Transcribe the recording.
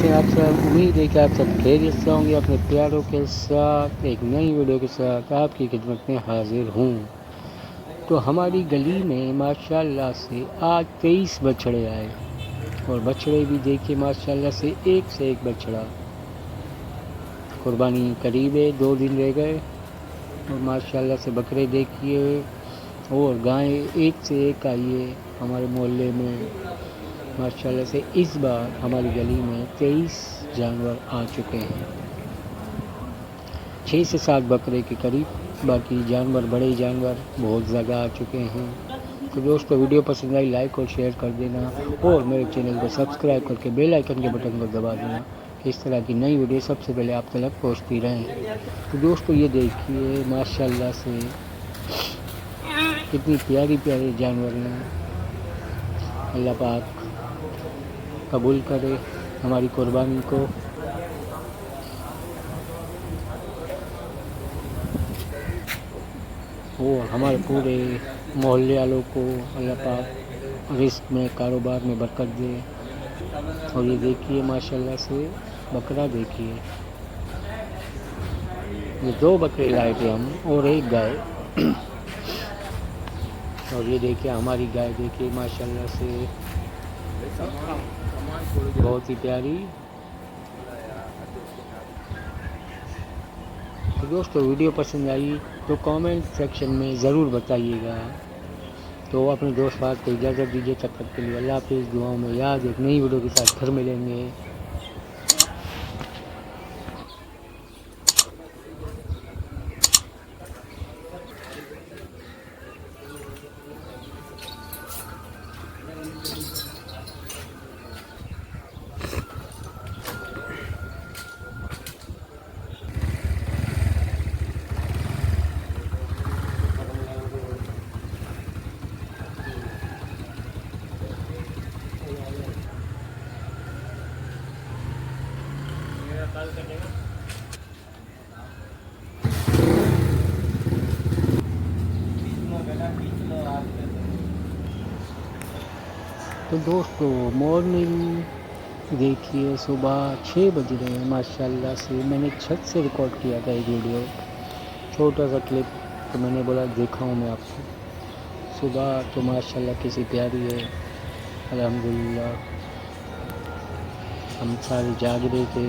हैं आप सब। उम्मीद है कि आप सब खैरियत से होंगे। अपने प्यारों के साथ एक नई वीडियो के साथ आपकी खिदमत में हाजिर हूँ। तो हमारी गली में माशाल्लाह से आज 23 बछड़े आए और बछड़े भी देखिए माशाल्लाह से एक बछड़ा। कुर्बानी करीब है, 2 दिन रह गए और माशाल्लाह से बकरे देखिए और गाय एक से एक आई है हमारे मोहल्ले में। माशाल्लाह से इस बार हमारी गली में 23 जानवर आ चुके हैं, 6 से 7 बकरे के करीब। बाकी जानवर, बड़े जानवर बहुत ज़्यादा आ चुके हैं। तो दोस्तों, वीडियो पसंद आई लाइक और शेयर कर देना और मेरे चैनल को सब्सक्राइब करके बेल आइकन के बटन को दबा देना। इस तरह की नई वीडियो सबसे पहले आप तक पहुंचती रहें। तो दोस्तों, ये देखिए माशाल्लाह से कितनी प्यारी प्यारी जानवर हैं। अल्लाह पाक कबूल करे हमारी कुर्बानी को। और हमारे पूरे मोहल्ले वालों को अल्लाह पाक रिस्क में, कारोबार में बरकत दे। और ये देखिए माशाल्लाह से बकरा देखिए, ये 2 बकरे लाए थे हम और एक गाय। और ये देखिए हमारी गाय देखिए माशाल्लाह से बहुत ही प्यारी। तो दोस्तों, वीडियो पसंद आई तो कमेंट सेक्शन में ज़रूर बताइएगा। तो अपने दोस्त बात को इजाज़त दीजिए। तब तक के लिए अल्लाह हाफ़िज़। दुआओं में याद। एक नई वीडियो के साथ फिर मिलेंगे। तो दोस्तों, मॉर्निंग देखिए सुबह 6 बज रहे हैं माशाल्लाह से। मैंने छत से रिकॉर्ड किया था एक वीडियो, छोटा सा क्लिप, तो मैंने बोला दिखाऊं मैं आपको। सुबह तो माशाल्लाह किसी प्यारी है, अल्हम्दुलिल्लाह। हम सारे जाग रहे थे